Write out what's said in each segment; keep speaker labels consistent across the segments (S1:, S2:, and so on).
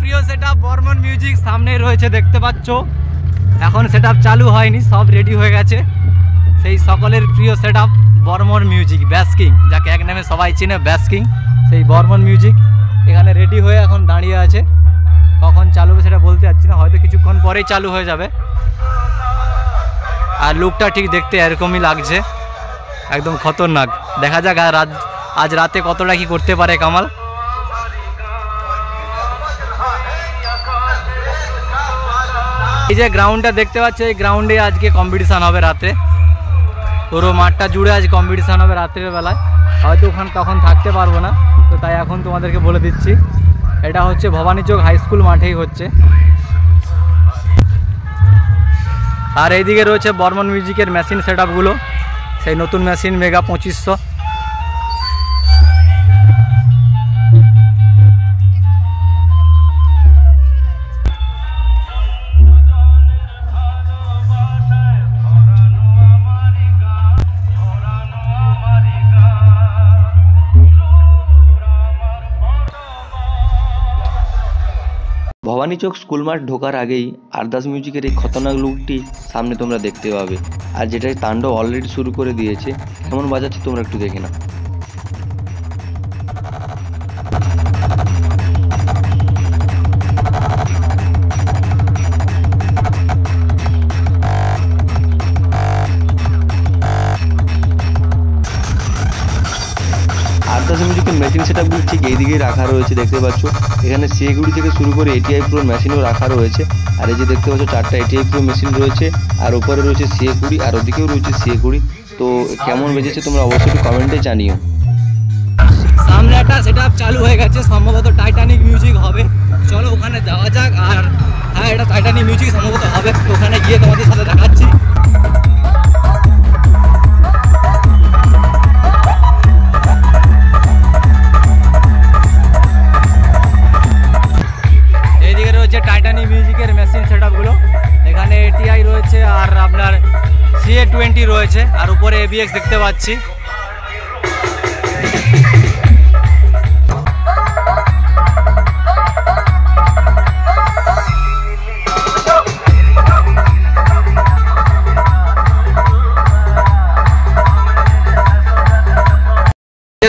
S1: প্রিয় setup Barman music সামনে রয়েছে দেখতে পাচ্ছ। এখন সেটআপ চালু হয়নি, সব রেডি হয়ে গেছে। সেই সকলের প্রিয় সেটআপ বর্মন মিউজিক ব্যাস কিং, যাকে এক নামে সবাই চিনে ব্যাস কিং, সেই বর্মন মিউজিক এখানে রেডি হয়ে এখন দাঁড়িয়ে আছে। কখন চালু হবে সেটা বলতে পারছি না, হয়তো কিছুক্ষণ পরেই চালু হয়ে যাবে। আর লুকটা ঠিক দেখতে এরকমই লাগছে, একদম খতরনাক। দেখা যাক আজ রাতে কতটা কি করতে পারে কামাল। এই যে গ্রাউন্ডটা দেখতে পাচ্ছ, এই গ্রাউন্ডে আজকে কম্পিটিশান হবে রাতে। পুরো মাঠটা জুড়ে আজ কম্পিটিশান হবে রাত্রের বেলায়। হয়তো ওখানে তখন থাকতে পারবো না, তো তাই এখন তোমাদেরকে বলে দিচ্ছি। এটা হচ্ছে ভবানীচক হাই স্কুল মাঠেই হচ্ছে। আর এইদিকে রয়েছে বর্মন মিউজিকের মেশিন সেটআপগুলো, সেই নতুন মেশিন মেগা 2500।
S2: ভবানীচক স্কুল মাঠ ঢোকার আগেই আরদাস মিউজিকের এই খতরনাক লুকটি সামনে তোমরা দেখতে পাবে। আর যেটাই তাণ্ডব অলরেডি শুরু করে দিয়েছে, কেমন বাজাচ্ছে তোমরা একটু দেখে নাও। আরদাস মিউজিকের মেশিন সেটআপগুলো ঠিক এইদিকেই রাখা রয়েছে দেখতে পাচ্ছ। এখানে সিএগুড়ি থেকে শুরু করে এটিআই প্রো মেশিনও রাখা রয়েছে। আর এই যে দেখতে পাচ্ছ 4টা এটিআই প্রো মেশিন রয়েছে, আর উপরে রয়েছে সিএ20, আর ওদিকেও রয়েছে সিএ20। তো কেমন বেজেছে তোমরা অবশ্যই একটু কমেন্টে জানিও।
S1: সামনে একটা সেটআপ চালু হয়ে গেছে, সম্ভবত টাইটানিক মিউজিক হবে। চলো ওখানে যাওয়া যাক। আর হ্যাঁ, এটা টাইটানিক মিউজিক সম্ভবত হবে, ওখানে গিয়ে তোমাদের সাথে দেখাচ্ছি। টাইটানিক মিউজিকের মেশিন সেটআপগুলো, এখানে এটিআই রয়েছে আর আপনার সিএ20 রয়েছে, আর উপরে এবিএক্স দেখতে পাচ্ছি।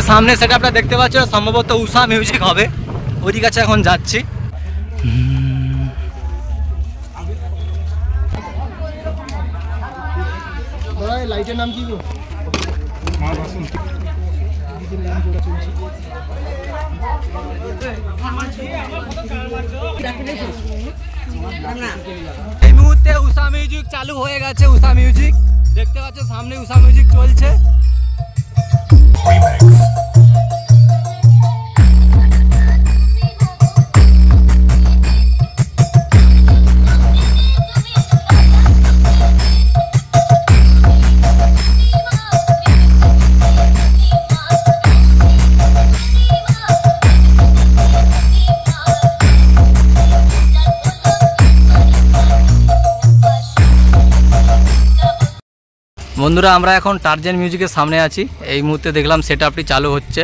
S1: সামনে সেটআপটা দেখতে পাচ্ছ, সম্ভবত উষা মিউজিক হবে। ওই কাছে এখন যাচ্ছি।
S3: লাইটের নাম কি গো?
S1: এই মুহূর্তে উষা মিউজিক চালু হয়ে গেছে। উষা মিউজিক দেখতে পাচ্ছ, সামনে উষা মিউজিক চলছে। বন্ধুরা, আমরা এখন টার্জেন মিউজিকের সামনে আছি। এই মুহূর্তে দেখলাম সেটআপটি চালু হচ্ছে,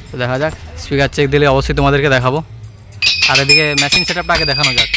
S1: তো দেখা যাক। স্পিকার চেক দিলে অবশ্যই তোমাদেরকে দেখাবো। আর এদিকে মেশিন সেটআপটা আগে দেখানো যাক।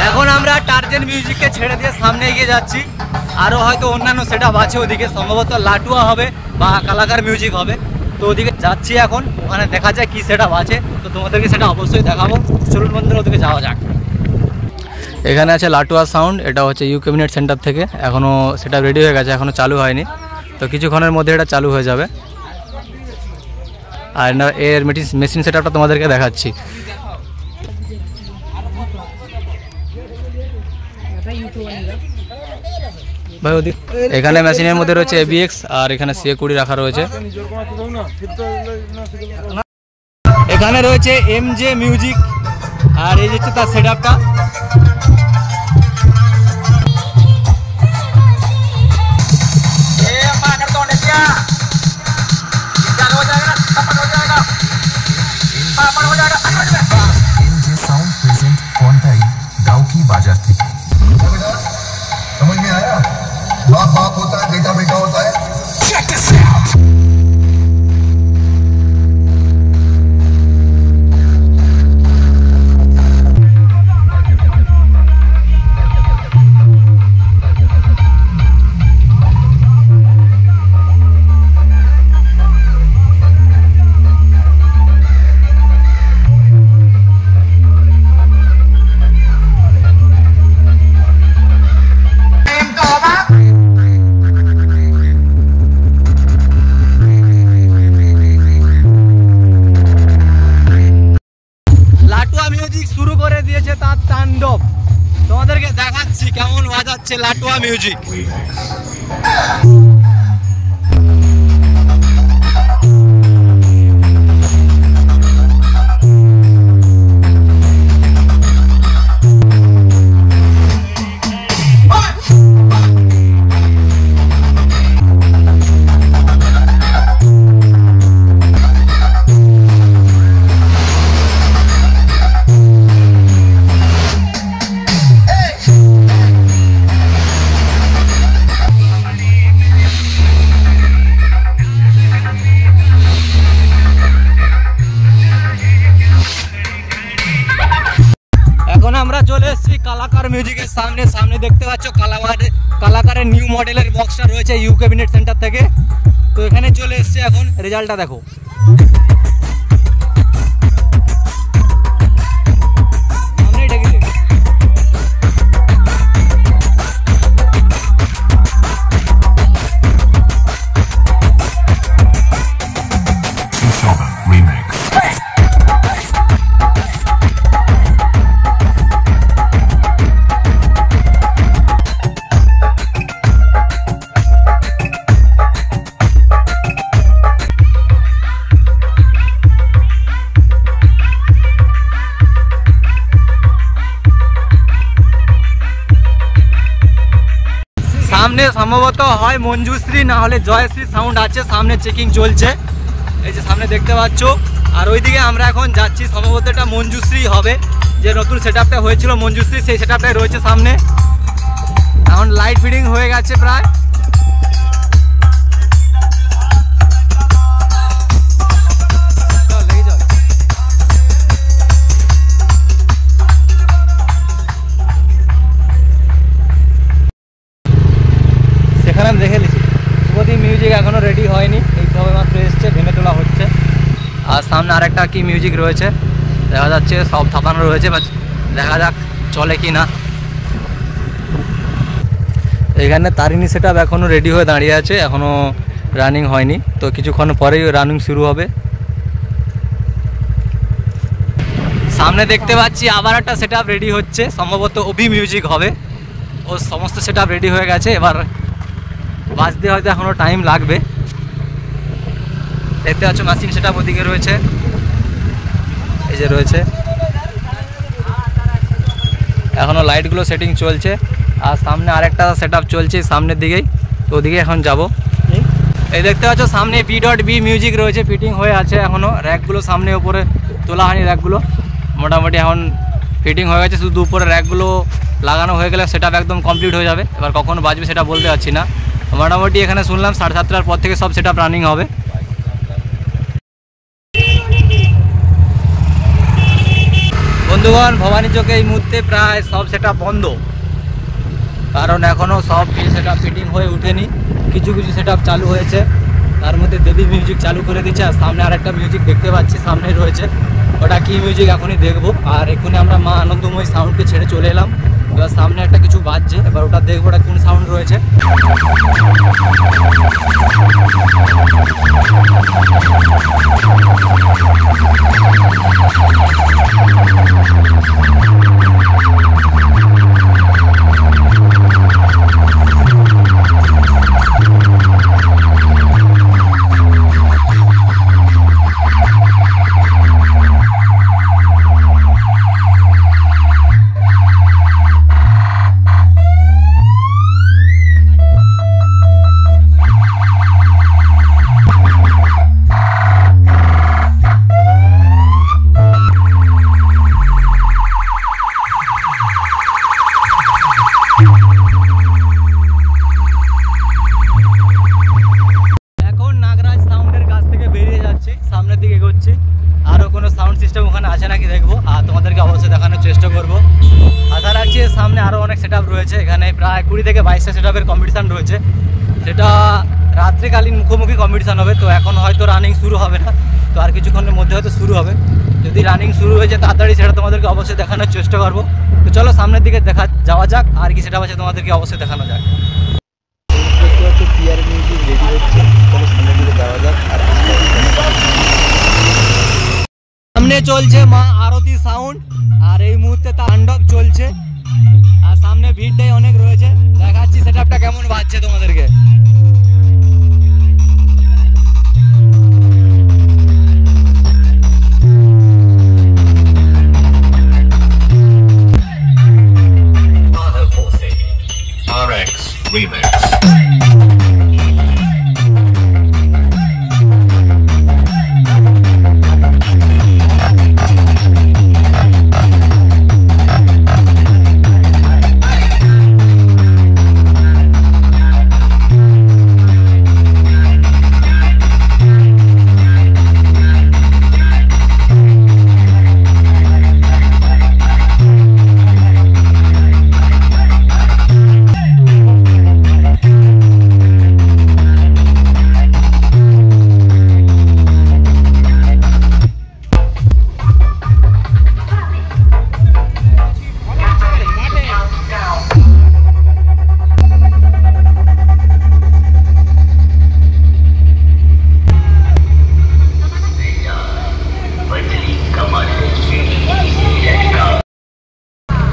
S1: এখন আমরা টার্জেন মিউজিককে ছেড়ে দিয়ে সামনে এগিয়ে যাচ্ছি। আরও হয়তো অন্যান্য সেটআপ আছে ওদিকে, সম্ভবত লাটুয়া হবে বা কালাকার মিউজিক হবে। তো ওদিকে যাচ্ছি এখন, ওখানে দেখা যায় কি সেটআপ আছে, তো তোমাদেরকে সেটা অবশ্যই দেখাবো। চলুন বন্ধুরা, ওদিকে যাওয়া যাক। এখানে আছে লাটুয়া সাউন্ড, এটা হচ্ছে ইউ ক্যাবিনেট সেন্টার থেকে, এখনও সেটা রেডি হয়ে গেছে, এখনও চালু হয়নি, তো কিছুক্ষণের মধ্যে এটা চালু হয়ে যাবে। আর এর মেশিন সেটআপটা তোমাদেরকে দেখাচ্ছি। ভাই ওদিক এখানে মেশিনের মধ্যে রয়েছে ABX আর এখানে CA20 রাখা রয়েছে। এখানে রয়েছে MJ মিউজিক আর এই হচ্ছে তার সেটআপটা।
S4: बाजार থেকে समझ में आया? बाप बाप होता है, बेटा बेटा होता है। Check this out.
S1: শুরু করে দিয়েছে তার তাণ্ডব, তোমাদেরকে দেখাচ্ছি কেমন বাজাচ্ছে লাটুয়া মিউজিক। চলে এসেছি কালাকার মিউজিকের সামনে। সামনে দেখতে পাচ্ছ কালাকারের নিউ মডেলের বক্সটা রয়েছে ইউ ক্যাবিনেট সেন্টার থেকে। তো এখানে চলে এসেছে, এখন রেজাল্টটা দেখো। সামনে সম্ভবত হয় মঞ্জুশ্রী না হলে জয়শ্রী সাউন্ড আছে, সামনে চেকিং চলছে, এই যে সামনে দেখতে পাচ্ছ। আর ওইদিকে আমরা এখন যাচ্ছি, সম্ভবত এটা মঞ্জুশ্রী হবে, যে নতুন সেটআপটা হয়েছিল মঞ্জুশ্রী, সেই সেটআপটাই রয়েছে সামনে। এখন লাইট ফিডিং হয়ে গেছে প্রায়। সেখানে আমি দেখে নিয়েছি শুভদীপ মিউজিক এখনও রেডি হয়নি, এই সবে মাত্র এসছে, ভেঙে তোলা হচ্ছে। আর সামনে আরেকটা কি মিউজিক রয়েছে দেখা যাচ্ছে, সব থাপানো রয়েছে, বাট দেখা যাক চলে কি না। এখানে তারিণী সেটআপ এখনও রেডি হয়ে দাঁড়িয়ে আছে, এখনও রানিং হয়নি, তো কিছুক্ষণ পরেই রানিং শুরু হবে। সামনে দেখতে পাচ্ছি আবার একটা সেটআপ রেডি হচ্ছে, সম্ভবত ওবি মিউজিক হবে, ও সমস্ত সেটআপ রেডি হয়ে গেছে, এবার বাজতে হয়তো এখনও টাইম লাগবে। দেখতে পাচ্ছ মেশিন সেটআপ ওদিকে রয়েছে, এই যে রয়েছে, এখনও লাইটগুলো সেটিং চলছে। আর সামনে আরেকটা সেটআপ চলছে সামনের দিকেই, তো ওদিকে এখন যাব। এই দেখতে পাচ্ছ সামনে B.B মিউজিক রয়েছে, ফিটিং হয়ে আছে এখনও, র্যাকগুলো সামনে উপরে তোলা হয়নি, র্যাকগুলো মোটামুটি এখন ফিটিং হয়ে গেছে, শুধু উপরে র্যাকগুলো লাগানো হয়ে গেলে সেটআপ একদম কমপ্লিট হয়ে যাবে। এবার কখন বাজবে সেটা বলতে পারছি না, মোটামুটি এখানে শুনলাম 7:30টার পর থেকে সব সেটআপ রানিং হবে। বন্ধুগণ, ভবানী চকে এই মুহূর্তে প্রায় সব সেটআপ বন্ধ, কারণ এখনও সব সেটআপ ফিটিং হয়ে ওঠেনি, কিছু কিছু সেটআপ চালু হয়েছে, তার মধ্যে দেবী মিউজিক চালু করে দিচ্ছে। আর সামনে আরেকটা মিউজিক দেখতে পাচ্ছি সামনেই রয়েছে, ওটা কি মিউজিক এখনই দেখবো। আর এক্ষুনি আমরা মা আনন্দময়ী সাউন্ডকে ছেড়ে চলে এলাম, তো এবার সামনে একটা কিছু বাজছে, এবার ওটা দেখবো ওটা কোন সাউন্ড রয়েছে। আরো কোনো সাউন্ড সিস্টেম ওখানে আছে নাকি দেখবো, আর তোমাদেরকে অবশ্যই দেখানোর চেষ্টা করবো। আশা রাখছি সামনে আরো অনেক সেটআপ রয়েছে, এখানে প্রায় 20 থেকে 22টা সেটআপের কম্পিটিশন রয়েছে। সেটা রাত্রিকালীন মুখোমুখি কম্পিটিশন হবে, তো এখন হয়তো রানিং শুরু হবে না, তো আর কিছুক্ষণের মধ্যে হয়তো শুরু হবে। যদি রানিং শুরু হয়ে যায় তাড়াতাড়ি সেটা তোমাদেরকে অবশ্যই দেখানোর চেষ্টা করবো। তো চলো সামনের দিকে যাওয়া যাক, আর কি সেটআপ আছে তোমাদেরকে অবশ্যই দেখানো যাক।
S2: দেখতে পাচ্ছ পিআর মিউজিক রেডি হচ্ছে, চলো সামনের দিকে যাওয়া যাক। আর
S1: সামনে চলছে মা আরতি সাউন্ড, আর এই মুহূর্তে তাণ্ডব চলছে, আর সামনে ভিড়টাই অনেক রয়েছে। দেখাচ্ছি সেটআপটা কেমন বাজছে তোমাদেরকে।
S5: RX Remix.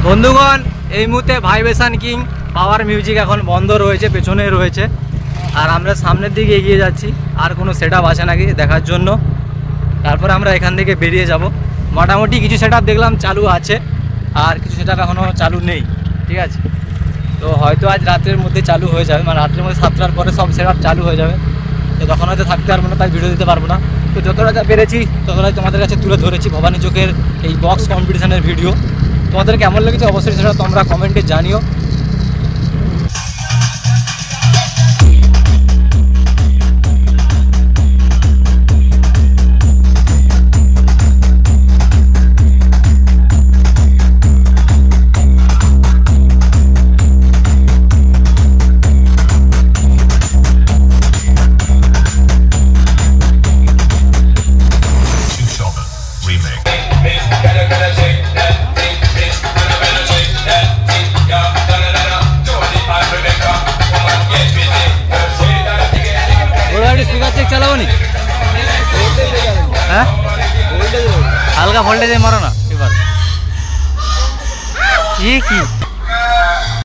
S1: বন্ধুগণ, এই মুহূর্তে ভাইব্রেশন কিং পাওয়ার মিউজিক এখন বন্ধ রয়েছে, পেছনে রয়েছে, আর আমরা সামনের দিকে এগিয়ে যাচ্ছি আর কোনো সেটআপ আছে নাকি দেখার জন্য। তারপরে আমরা এখান থেকে বেরিয়ে যাব। মোটামুটি কিছু সেটআপ দেখলাম চালু আছে, আর কিছু সেটআপ এখনও চালু নেই, ঠিক আছে। তো হয়তো আজ রাতের মধ্যে চালু হয়ে যাবে, মানে রাতের মধ্যে 7টার পরে সব সেটআপ চালু হয়ে যাবে। তো তখন হয়তো থাকতে পারবো না, তাই ভিডিও দিতে পারবো না। তো যতটা যা পেরেছি ততটাই তোমাদের কাছে তুলে ধরেছি ভবানী চোখের এই বক্স কম্পিটিশনের ভিডিও। তোমাদের কেমন লেগেছে অবশ্যই সেটা তোমরা কমেন্টে জানিও। চালাবো নি, হ্যাঁ হালকা ভোল্টেজে মারো না এবার। কি